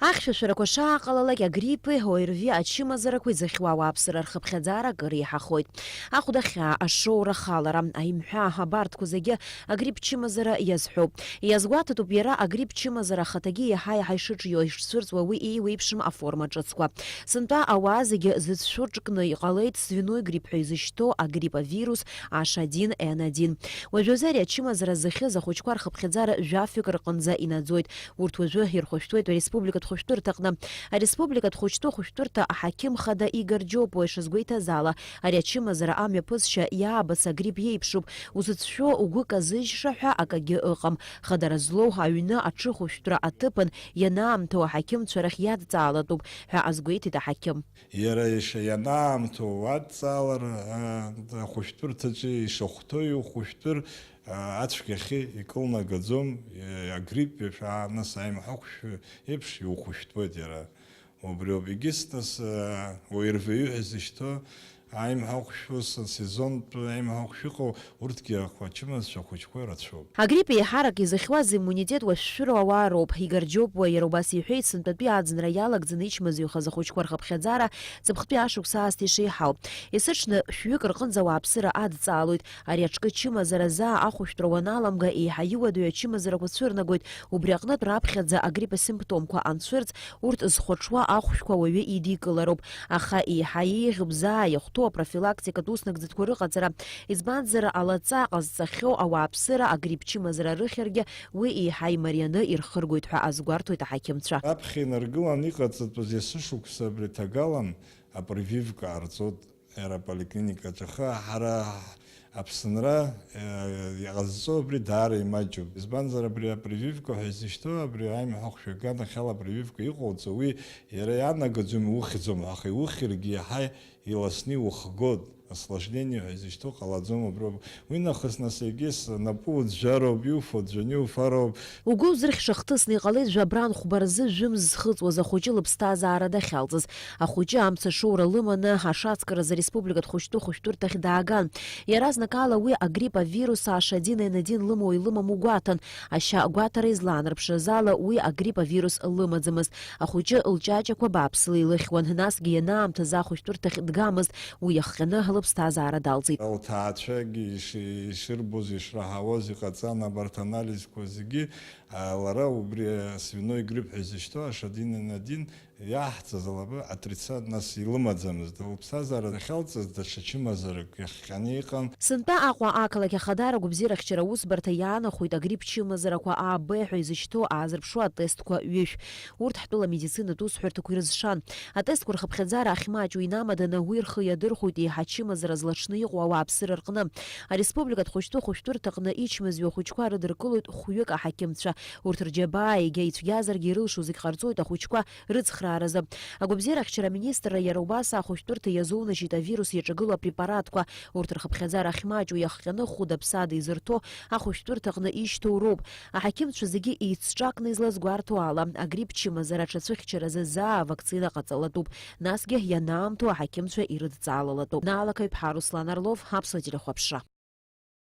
Ахьшәашәарақәа шааҟалалак агриппи, ОРВИ ачымазарақәа изыхьуа ауааԥсыра рхыԥхьаӡара акыр иаҳахоит. Ахәдахьаа, ашоура ахалара, аимҳәа абарҭқәа зегьы агрипп чымазара иазҳәоуп. Иазгәаҭатәуп иара агрипп чымазара ахаҭагьы иаҳа-иаҳа ишыҿио, ишцәырҵуа уи еиуеиԥшым аформа ҿыцқәа. Сынтәа ауаа зегьы зыцәшәо ҿкны иҟалеит свиной грипп ҳәа изышьҭоу агрипп авирус H1N1. Уажәазы ари ачымазара зыхьыз ахәыҷқәа рхыԥхьаӡара жәафҩык рҟынӡа инаӡоит. Урҭ уажәы ирхәышәтәуеит ареспубликатә хәышәтәырҭаҟны. Ареспубликатә хәыҷтәы-хәышәтәырҭа аҳақьым хада Игор Џьопуа ишазгәеиҭаз ала, ари ачымазара амҩаԥысшьа иаабац агрипп иеиԥшуп. Узыцәшәо угәы казыжьша ҳәа акагьы ыҟам. Хадара злоу аҩны аҽыхәышәтәра аҭыԥан ианаамҭоу аҳақьымцәа рахь иадҵаалатәуп ҳәа азгәеиҭеит аҳақьым. Иара ианаамҭоу адҵаалар ахәышәтәырҭаҿы ишахәҭоу хәышәтәыр ацәгьахьы икылнагаӡом, агрипп еиԥш нас аимҳәақәшәа еиԥш иухәышәтәуеит иара. Убри ауп егьыс ОРВИ ҳәа изышьҭоу аимҳәақәшәыс сезонтә аимҳәақәшәа ыҟоу урҭгьы ачымазцәа ахәыҷқәа ирацәоуп. Агрипп еиҳарак изыхьуаз иммунитет уашәшәыроу ауаа роуп. Игор Џьопуа иара убас иҳәеит, сынтәатәи аӡынра иалагӡаны ичмазаҩхаз ахәыҷқәа рхыԥхьаӡара ҵыԥхтәи ашықәса аасҭа ишеиҳау. Есыҽны шәҩык рҟынӡа ауааԥсыра адҵаалоит. Ари аҿкы чымазара заа ахәышәтәра уаналамга еиҳа иуадаҩу ачымазарақәа цәырнагоит. Убри аҟнытә раԥхьаӡа агрипп асимптомқәа анцәырҵ, урҭ зхәаҽуа ахәшәқәа уаҩы идикылароуп. Аха еиҳа еиӷьуп заа иахәҭоу апрофилактикатә уснагӡатәқәа рыҟаҵара. Избанзар алаҵа ҟазҵахьоу ауааԥсыра агрипп чымазара рыхьыргьы уи еиҳа имарианы ирхыргоит ҳәа азгәарҭоит аҳақьымцәа. Раԥхьа инаргылан иҟаҵатәыз есышықәса абри ҭагалан апрививка ҟарҵоит иара аполиклиникаҿы. Ҳара Аԥсынра иҟазҵо абри даара имаҷуп. Избанзар абри апрививка ҳәа изышьҭоу абри аимҳәақәшәа аганахьала апрививка иҟоуҵо уи иара ианагаӡом иухьӡом, аха иухьыргьы иаҳа иласны иухгоит. Осложнение ҳәа изышьҭоу ҟалаӡом уброуп. Уи нахыс нас егьыс напы уӡәӡәароуп, иуфо ӡәӡәаны иуфароуп. Угәы узрыхьша хҭысны иҟалеит жәабран хәба-рзы жәымз зхыҵуаз ахәыҷы лыԥсҭазаара дахьалҵыз. Ахәыҷы амца шоура лыманы ашацкыразы ареспубликатә хәыҷтәы-хәышәтәырҭахь дааган. Иаразнакала уи агрипп авирус H1N1 лымоу илымаму гәаҭан. Ашьа гәаҭара излаанарԥшыз ала уи агрипп авирус лымаӡамызт. Ахәыҷы лҷаҷақәа бааԥсыла илыхьуан, насгьы ианаамҭаз ахәышәтәырҭахь дгамызт. Уи иахҟьаны лыԥсҭазаара далҵит. Лҭаацәагьы ишырбоз ишраҳауаз иҟаҵан абарҭ анализқәа зегьы лара убри свиной грипп ҳәа изышьҭоу H1N1 иаҳҵаз алаба отрицательно нас илымаӡамызт. Лыԥсҭазаара дахьалҵыз даҽа чымазарак иахҟьаны иҟан. Сынтәа Аҟәа ақалақь ахадара гәабзиарахьчара аусбарҭа иаанахәеит агрипп чымазарақәа А-Б ҳәа изышьҭоу аазырԥшуа атестқәа ҩышә. Урҭ ҳтәыла медицинатә усҳәарҭақәа ирызшан. Атестқәа рхыԥхьаӡара ахьмаҷу инамаданы уи рхы иадырхәоит еиҳа ачымазара злаҽны иҟоу ауааԥсыра рҟны. Ареспубликатә хәыҷтәы-хәышәтәырҭаҟны ичмазаҩу ахәыҷқәа рыдыркылоит хәҩык аҳақьымцәа. Урҭ рџьабаа егьа ицәгьазаргьы ирылшо зегь ҟарҵоит ахәыҷқәа рыцхрааразы. Агәабзиарахьчара аминистрра иара убас ахәышәтәырҭа иазоунажьит авирус иаҿагылоу апрепаратқәа. Урҭ рхыԥхьаӡара ахьмаҷу иахҟьаны хәыда-ԥсада изырҭо ахәышәтәырҭаҟны ишьҭоу роуп. Аҳақьымцәа зегьы еицҿакны излазгәарҭо ала, агрипп чымазара аҽацәыхьчаразы заа авакцина ҟаҵалатәуп. Насгьы ианаамҭоу аҳақьымцәа ирыдҵалалатәуп. Наалакаҩ ԥҳа Руслан Орлов, Аԥсуа телехәаԥшра.